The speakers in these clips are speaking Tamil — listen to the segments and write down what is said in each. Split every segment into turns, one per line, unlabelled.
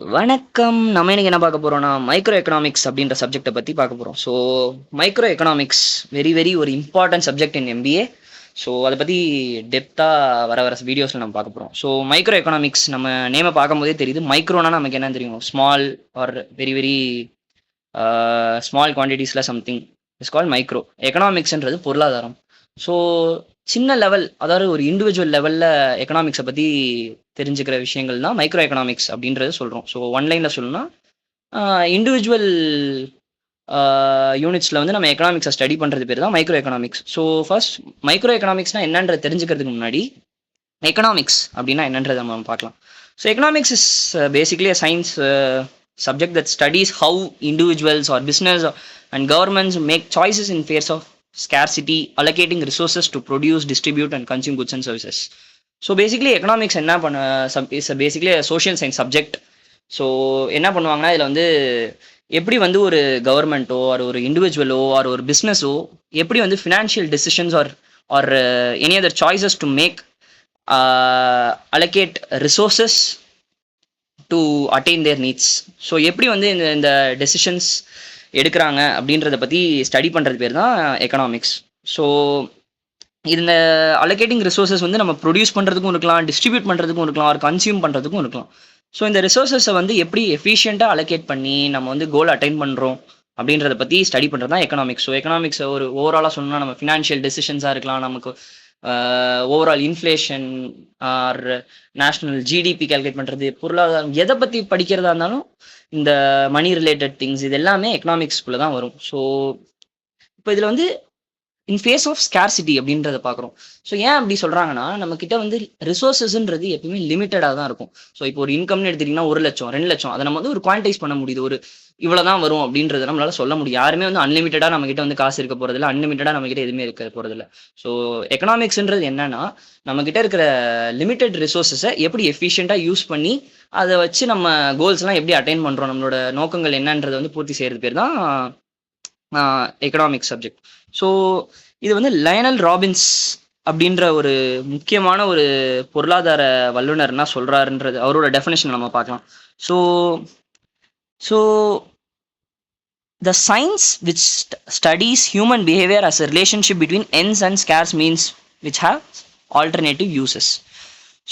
வணக்கம். நம்ம இன்னைக்கு என்ன பார்க்க போறோம்னா, மைக்ரோ எக்கனாமிக்ஸ் அப்படின்ற சப்ஜெக்ட்ட பத்தி பார்க்க போறோம். ஸோ, மைக்ரோ எக்கனாமிக்ஸ் வெரி ஒரு important subject in MBA. So, அத பத்தி டெப்த்தா வர வீடியோஸ்ல நம்ம பார்க்க போறோம். ஸோ, மைக்ரோ எக்கனாமிக்ஸ் நம்ம நேம பார்க்கும்போதே தெரியுது. மைக்ரோனா நமக்கு என்னன்னு தெரியும். ஸ்மால் ஆர் வெரி ஸ்மால் குவான்டிட்டீஸ்ல சம்திங் இஸ் கால்ட் மைக்ரோ. எக்கனாமிக்ஸ்ன்றது பொருளாதாரம். ஸோ, சின்ன லெவல் அதாவது ஒரு இண்டிவிஜுவல் லெவல்ல எக்கனாமிக்ஸ பத்தி தெரிஞ்சுக்கிற விஷயங்கள் தான் மைக்ரோ எக்கனாமிக்ஸ் அப்படின்றத சொல்றோம். ஸோ, ஒன் லைன்ல சொல்லணும்னா, இண்டிவிஜுவல் யூனிட்ஸ்ல வந்து நம்ம எக்கனாமிக்ஸ ஸ்டடி பண்றது பேர் தான் micro economics. So, first micro எக்கனாமிக்ஸ்னா என்னன்றத தெரிஞ்சுக்கிறதுக்கு முன்னாடி, எக்கனாமிக்ஸ் அப்படின்னா என்னன்றத நம்ம பார்க்கலாம். So, economics is basically a science subject that studies how individuals or business and governments make choices in face of scarcity, allocating resources to produce, distribute and consume goods and services. So basically economics என்ன பண்ண is basically social science subject. So என்ன பண்ணுவாங்கன்னா இதில் வந்து எப்படி வந்து ஒரு கவர்மெண்ட்டோ ஒரு இண்டிவிஜுவலோ ஒரு பிஸ்னஸோ எப்படி வந்து financial decisions or any other choices to make allocate resources to attain their needs. So எப்படி வந்து இந்த டெசிஷன்ஸ் எடுக்கிறாங்க அப்படின்றத பற்றி ஸ்டடி பண்ணுறது பேர் தான் எக்கனாமிக்ஸ். ஸோ இந்த அலோகேட்டிங் ரிசோர்ஸஸ் வந்து நம்ம ப்ரொடியூஸ் பண்ணுறதுக்கும் இருக்கலாம், டிஸ்ட்ரிபியூட் பண்ணுறதுக்கும் இருக்கலாம், ஒரு கன்சியூம் பண்ணுறதுக்கும் இருக்கலாம். ஸோ இந்த ரிசோர்ஸஸை வந்து எப்படி எஃபிஷியண்ட்டாக அலோகேட் பண்ணி நம்ம வந்து கோல் அட்டைன் பண்ணுறோம் அப்படின்றத பற்றி ஸ்டடி பண்ணுறது தான் எக்கனாமிக்ஸ். ஸோ எக்கனாமிக்ஸ் ஒரு ஓவராலாக சொல்லணும்னா நம்ம ஃபினான்ஷியல் டெசிஷன்ஸாக இருக்கலாம், நமக்கு overall inflation or national GDP calculate பண்ணுறது, பொருளாதாரம் எதை பற்றி படிக்கிறதா இருந்தாலும் இந்த மணி ரிலேட்டட் திங்ஸ் இது எல்லாமே எக்கனாமிக்ஸ்குள்ளே தான் வரும். ஸோ இப்போ இதில் வந்து இன் ஃபேஸ் ஆஃப் ஸ்கேர்சிட்டி அப்படின்றத பார்க்குறோம். ஸோ ஏன் அப்படி சொல்கிறாங்கன்னா, நம்ம கிட்ட வந்து ரிசோர்ஸஸ்ன்றது எப்பயுமே லிமிட்டடாக தான் இருக்கும். ஸோ இப்போ ஒரு இன்கம்னு எடுத்துட்டிங்கன்னா 1,00,000 2,00,000 அதை நம்ம வந்து ஒரு குவான்டைஸ் பண்ண முடியுது. ஒரு இவ்வளோ தான் வரும் அப்படின்றத நம்மளால சொல்ல முடியும். யாருமே வந்து அன்லிமிட்டடாக நம்ம கிட்ட வந்து காசு இருக்க போகிறதில்ல, அன்லிமிட்டடாக நம்ம கிட்ட எதுவுமே இருக்க போகிறதில்ல. ஸோ எக்கனாமிக்ஸ்ன்றது என்னன்னா, நம்ம கிட்ட இருக்கிற லிமிட்டட் ரிசோர்ஸஸை எப்படி எஃபிஷியண்ட்டாக யூஸ் பண்ணி அதை வச்சு நம்ம கோல்ஸ்லாம் எப்படி அட்டைன் பண்ணுறோம், நம்மளோட நோக்கங்கள் என்னன்றதை வந்து பூர்த்தி செய்கிறது பேர் தான் எக்கனாமிக்ஸ் சப்ஜெக்ட். ஸோ இது வந்து லயனல் ராபின்ஸ் அப்படின்ற ஒரு முக்கியமான ஒரு பொருளாதார வல்லுநர் என்ன சொல்றாருன்றது அவரோட டெஃபினேஷன் நம்ம பார்க்கலாம். So so the science which studies human behavior as a relationship between ends and scarce means which have alternative uses.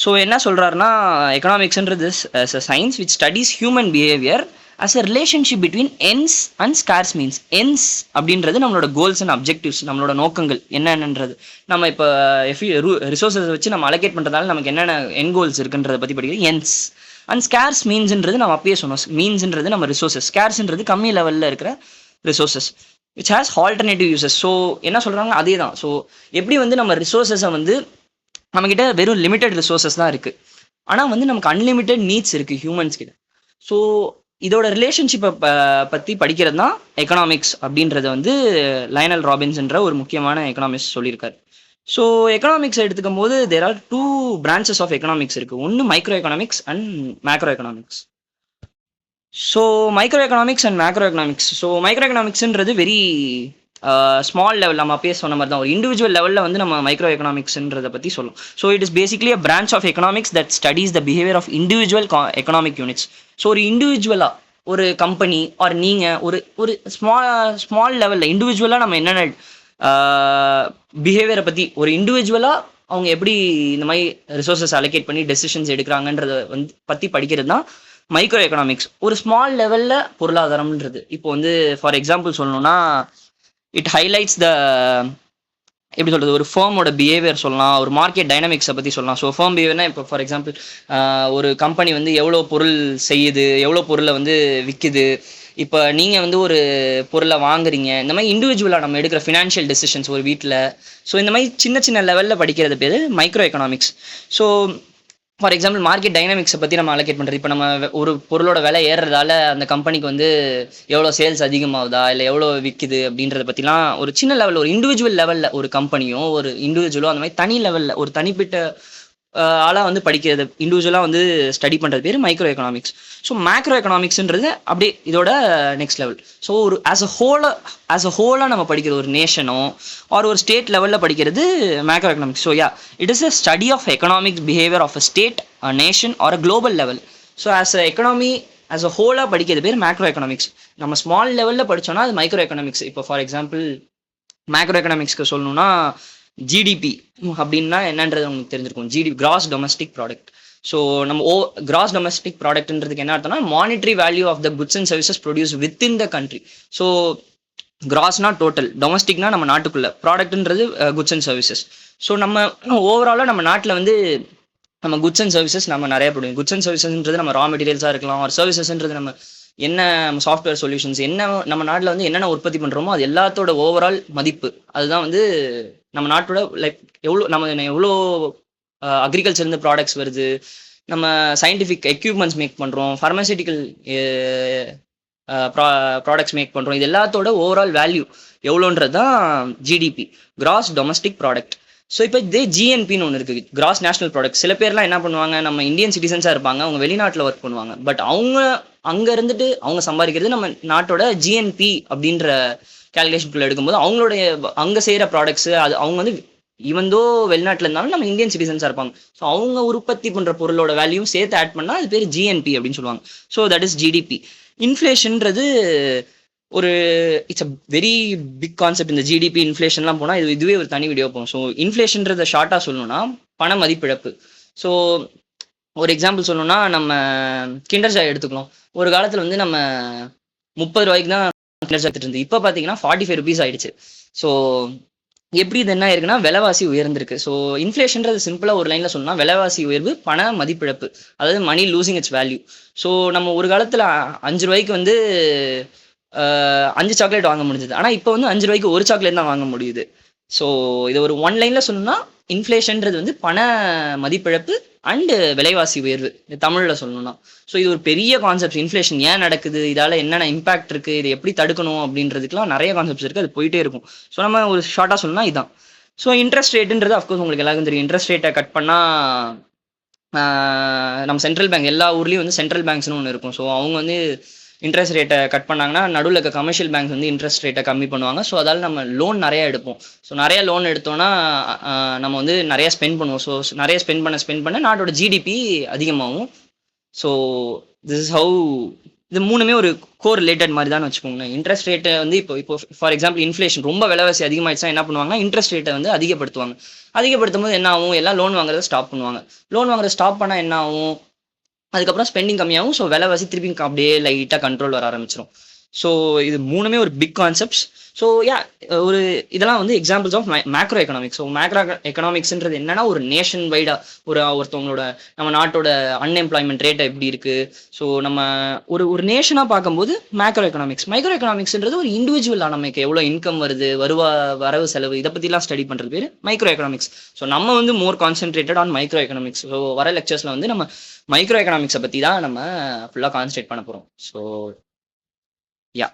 So என்ன சொல்கிறாருன்னா, எக்கனாமிக்ஸ்ன்றது science which studies human behaviour as a relationship between ends and scarce means. Ends அப்படின்றது நம்மளோட கோல்ஸ் அண்ட் அப்ஜெக்டிவ்ஸ், நம்மளோட நோக்கங்கள் என்னென்னன்றது. நம்ம இப்போ ரிசோர்ஸஸ் வச்சு நம்ம அலோகேட் பண்ணுறதால நமக்கு என்னென்ன என் கோல்ஸ் இருக்குன்றதை பற்றி படிக்கிறது என்ஸ். அண்ட் ஸ்கேர்ஸ் மீன்ஸ்ன்றது நம்ம அப்பயே சொன்னோம், மீன்ஸ்ன்றது நம்ம ரிசோர்ஸஸ், ஸ்கேர்ஸ்ன்றது கம்மி லெவலில் இருக்கிற resources which has alternative uses. So என்ன சொல்கிறாங்க அதே தான். ஸோ எப்படி வந்து நம்ம ரிசோர்ஸஸை வந்து நம்மக்கிட்ட வெறும் லிமிட்டட் ரிசோர்ஸஸ் தான் இருக்குது, ஆனால் வந்து நமக்கு அன்லிமிட்டெட் நீட்ஸ் இருக்குது ஹியூமன்ஸ் கிட்ட. ஸோ இதோட ரிலேஷன்ஷிப்பை பற்றி படிக்கிறது தான் எக்கனாமிக்ஸ் அப்படின்றத வந்து லயனல் ராபின்ஸ்ன்ற ஒரு முக்கியமான எக்கனாமிக்ஸ் சொல்லியிருக்காரு. ஸோ எக்கனாமிக்ஸ் எடுத்துக்கும் போது there are 2 branches of economics இருக்குது. ஒன்று micro economics and macro economics. So micro economics and macro economics. So micro எக்கனாமிக்ஸ்ன்றது வெரி ஸ்மால் லெவல், நம்ம அப்பயே சொன்ன மாதிரி தான் ஒரு இண்டிவிஜுவல் லெவலில் வந்து நம்ம மைக்ரோ எக்கனாமிக்ஸ்ன்றதை பற்றி சொல்லும். So it is basically a branch of economics that studies the behaviour of individual economic units. So ஒரு இண்டிவிஜுவலாக ஒரு கம்பெனி ஆர் நீங்கள் ஒரு ஸ்மால் லெவலில் இண்டிவிஜுவலாக நம்ம என்னென்ன பிஹேவியரை பற்றி ஒரு இண்டிவிஜுவலாக அவங்க எப்படி இந்த மாதிரி ரிசோர்ஸஸ் அலோகேட் பண்ணி டெசிஷன்ஸ் எடுக்கிறாங்கன்றத வந்து பற்றி படிக்கிறது தான் மைக்ரோ எக்கனாமிக்ஸ். ஒரு ஸ்மால் லெவலில் பொருளாதாரம்ன்றது இப்போ வந்து ஃபார் எக்ஸாம்பிள் சொல்லணும்னா இட் ஹைலைட்ஸ் த எப்படி சொல்கிறது, ஒரு ஃபேமோட பிஹேவியர் சொல்லலாம், ஒரு மார்க்கெட் டைனமிக்ஸை பற்றி சொல்லலாம். ஸோ ஃபேம் பிஹேவியர்னா இப்போ ஃபார் எக்ஸாம்பிள் ஒரு கம்பெனி வந்து எவ்வளோ பொருள் செய்யுது, எவ்வளோ பொருளை வந்து விற்குது, இப்போ நீங்கள் வந்து ஒரு பொருளை வாங்குறீங்க, இந்த மாதிரி இண்டிவிஜுவலாக நம்ம எடுக்கிற ஃபினான்ஷியல் டெசிஷன்ஸ் ஒரு வீட்டில். ஸோ இந்த மாதிரி சின்ன சின்ன லெவலில் படிக்கிறது பேர் micro economics. So for example market டைனமிக்ஸை பற்றி நம்ம அலோகேட் பண்ணுறது, இப்போ நம்ம ஒரு பொருளோட விலை ஏறுறதால அந்த கம்பெனிக்கு வந்து எவ்வளோ சேல்ஸ் அதிகமாகுதா இல்லை எவ்வளோ விற்குது அப்படின்றத பற்றிலாம் ஒரு சின்ன லெவலில் ஒரு இண்டிவிஜுவல் லெவலில் ஒரு கம்பெனியோ ஒரு இண்டிவிஜுவலோ அந்த மாதிரி தனி லெவலில் ஒரு தனிப்பட்ட ஆளாக வந்து படிக்கிறது, இண்டிவிஜுவலாக வந்து ஸ்டடி பண்ணுறது பேர் மைக்ரோ எக்கனாமிக்ஸ். ஸோ மேக்ரோ எக்கனாமிக்ஸ்ன்றது அப்படியே இதோட நெக்ஸ்ட் லெவல். ஸோ ஒரு ஆஸ் அ ஹோலாக நம்ம படிக்கிற ஒரு நேஷனோ ஒரு ஸ்டேட் லெவலில் படிக்கிறது macro economics. So yeah, it is a study of economic behaviour of a state, a nation or a global level. So as a economy as a ஹோலாக படிக்கிறது பேர் மேக்ரோ எக்கனாமிக்ஸ். நம்ம ஸ்மால் லெவலில் படித்தோம்னா அது மைக்ரோ எக்கனாமிக்ஸ். இப்போ ஃபார் எக்ஸாம்பிள் மேக்ரோ எக்கனாமிக்ஸ்க்கு சொல்லணும்னா ஜிடிபி அப்படின்னா என்னன்றது உங்களுக்கு தெரிஞ்சிருக்கும். GDP gross domestic product. So நம்ம கிராஸ் டொமஸ்டிக் ப்ராடக்ட்ன்றதுக்கு என்ன அர்த்தம்னா monetary value of the goods and services produce within the country. So கிராஸ்னா டோட்டல், டொமஸ்டிக்னா நம்ம நாட்டுக்குள்ள, ப்ராடக்ட்ன்றது குட்ஸ் அண்ட் சர்வீசஸ். ஸோ நம்ம ஓவராலாக நம்ம நாட்டில் வந்து நம்ம குட்ஸ் அண்ட் சர்வீசஸ் நம்ம நிறைய போடுவோம். குட்ஸ் அண்ட் சர்வீசஸ்ன்றது நம்ம ரா மெட்டீரியல்ஸாக இருக்கலாம், ஒரு சர்வீசஸ்ன்றது நம்ம என்ன சாஃப்ட்வேர் சொல்யூஷன்ஸ் என்ன நம்ம நாட்டில் வந்து என்னென்ன உற்பத்தி பண்ணுறோமோ அது எல்லாத்தோட ஓவரால் மதிப்பு. அதுதான் வந்து நம்ம நாட்டோட லைக் எவ்வளோ நம்ம எவ்வளோ அக்ரிகல்ச்சர்லேருந்து ப்ராடக்ட்ஸ் வருது, நம்ம சயின்டிஃபிக் எக்யூப்மெண்ட்ஸ் மேக் பண்ணுறோம், ஃபார்மசிட்டிக்கல் ப்ராடக்ட்ஸ் மேக் பண்ணுறோம், இது எல்லாத்தோட ஓவரால் வேல்யூ எவ்வளோன்றது தான் GDP, gross domestic product. So இப்போ இதே ஜிஎன்பின்னு ஒன்று இருக்குது, கிராஸ் நேஷனல் ப்ராடக்ட். சில பேர்லாம் என்ன பண்ணுவாங்க, நம்ம இந்தியன் சிட்டிசன்ஸாக இருப்பாங்க, அவங்க வெளிநாட்டில் ஒர்க் பண்ணுவாங்க, பட் அவங்க அங்கே இருந்துட்டு அவங்க சம்பாதிக்கிறது நம்ம நாட்டோட ஜிஎன்பி அப்படின்ற கேல்குலேஷனுக்குள்ள எடுக்கும்போது அவங்களுடைய அங்கே செய்கிற ப்ராடக்ட்ஸு அது அவங்க வந்து ஈவந்தோ வெளிநாட்டில் இருந்தாலும் நம்ம இந்தியன் சிட்டிசன்ஸாக இருப்பாங்க. ஸோ அவங்க உற்பத்தி பண்ணுற பொருளோட வேல்யூ சேர்த்து ஆட் பண்ணால் அது பேர் ஜிஎன்பி அப்படின்னு சொல்லுவாங்க. So that is GDP. இன்ஃப்ளேஷன்றது ஒரு it's a very big concept. இந்த ஜிடிபி இன்ஃப்ளேஷன்லாம் போனால் இதுவே ஒரு தனி வீடியோ போகும். ஸோ இன்ஃப்ளேஷன்றதை ஷார்ட்டாக சொல்லணும்னா பண மதிப்பிழப்பு. ஸோ ஒரு எக்ஸாம்பிள் சொல்லணும்னா நம்ம கிண்டர் ஜாய் எடுத்துக்கலாம். ஒரு காலத்தில் வந்து நம்ம 30 ரூபாய்க்கு தான் கிண்டர் ஜாய் இருந்து, இப்போ பார்த்தீங்கன்னா 45 ருபீஸ் ஆயிடுச்சு. ஸோ எப்படி இது என்ன இருக்குன்னா விலைவாசி உயர்ந்திருக்கு. ஸோ இன்ஃப்ளேஷன்றது சிம்பிளாக ஒரு லைனில் சொல்லணும்னா விலைவாசி உயர்வு, பண மதிப்பிழப்பு, அதாவது மணி லூசிங் இட்ஸ் வேல்யூ. ஸோ நம்ம ஒரு காலத்தில் 5 ரூபாய்க்கு வந்து 5 சாக்லேட் வாங்க முடிஞ்சது, ஆனால் இப்போ வந்து 5 ரூபாய்க்கு ஒரு சாக்லேட் தான் வாங்க முடியுது. ஸோ இதை ஒரு ஒன் லைனில் சொல்லணும்னா இன்ஃப்ளேஷன்றது வந்து பண மதிப்பிழப்பு அண்டு விலைவாசி உயர்வு, இது தமிழில் சொல்லணும்னா. ஸோ இது ஒரு பெரிய கான்செப்ட். இன்ஃப்ளேஷன் ஏன் நடக்குது, இதால் என்னென்ன இம்பாக்ட் இருக்குது, இது எப்படி தடுக்கணும் அப்படின்றதுக்குலாம் நிறைய கான்செப்ட்ஸ் இருக்குது, அது போயிட்டே இருக்கும். ஸோ நம்ம ஒரு ஷார்ட்டாக சொல்லணும்னா இதுதான். ஸோ இன்ட்ரெஸ்ட் ரேட்டுன்றது அஃப்கோர்ஸ் உங்களுக்கு எல்லாருக்கும் தெரியும். இன்ட்ரெஸ்ட் ரேட்டை கட் பண்ணால் நம்ம சென்ட்ரல் பேங்க் எல்லா ஊர்லேயும் வந்து சென்ட்ரல் பேங்க்ஸ்னு ஒன்று இருக்கும். ஸோ அவங்க வந்து இன்ட்ரெஸ்ட் ரேட்டை கட் பண்ணாங்கன்னா நடுவில் இருக்க கமர்ஷியல் பேங்க்ஸ் வந்து இன்ட்ரெஸ்ட் ரேட்டை கம்மி பண்ணுவாங்க. ஸோ அதால் நம்ம லோன் நிறையா எடுப்போம். ஸோ நிறைய லோன் எடுத்தோன்னா நம்ம வந்து நிறைய ஸ்பெண்ட் பண்ணுவோம். ஸோ நிறைய ஸ்பெண்ட் பண்ண நாட்டோட ஜிடிபி அதிகமாகும். ஸோ திஸ் இஸ் ஹவு இது மூணுமே ஒரு கோர் ரிலேட்டட் மாதிரி தான் வச்சுக்கோங்க. இன்ட்ரெஸ்ட் ரேட்டை வந்து இப்போ ஃபார் எக்ஸாம்பிள் இன்ஃப்ளேஷன் ரொம்ப விலைவாசி அதிகமாகிடுச்சா என்ன பண்ணுவாங்கன்னா இன்ட்ரெஸ்ட் ரேட்டை வந்து அதிகப்படுத்துவாங்க. அதிகப்படுத்தும் போது என்ன ஆகும், எல்லாம் லோன் வாங்குறத ஸ்டாப் பண்ணுவாங்க. லோன் வாங்குறத ஸ்டாப் பண்ணால் என்ன ஆகும், அதுக்கப்புறம் ஸ்பெண்டிங் கம்மியாகும். ஸோ விலைவாசி திருப்பி அப்படியே லைட்டாக கண்ட்ரோல் வர ஆரம்பிச்சிடும். ஸோ இது மூணுமே ஒரு பிக் கான்செப்ட்ஸ். ஸோ ஒரு இதெல்லாம் வந்து examples of macro economics. So macro எக்கனாமிக்ஸ்ன்றது என்னன்னா ஒரு நேஷன் வைடாக ஒருத்தவங்களோட நம்ம நாட்டோட அன்எம்ப்ளாய்மெண்ட் ரேட் எப்படி இருக்குது, ஸோ நம்ம ஒரு நேஷனாக பார்க்கும்போது மேக்ரோ எக்கனாமிக்ஸ். மைக்ரோ எக்கனாமிக்ஸ்ன்றது ஒரு இண்டிவிஜுவலாக நமக்கு எவ்வளோ இன்கம் வருது, வரவு செலவு, இதை பற்றிலாம் ஸ்டடி பண்ணுறது பேர் மைக்ரோ எக்கனாமிக்ஸ். ஸோ நம்ம வந்து more concentrated on micro economics. So வர லெக்சர்ஸில் வந்து நம்ம மைக்ரோ எக்கனாமிக்ஸை பற்றி தான் நம்ம ஃபுல்லாக கான்சன்ட்ரேட் பண்ண போகிறோம். So yeah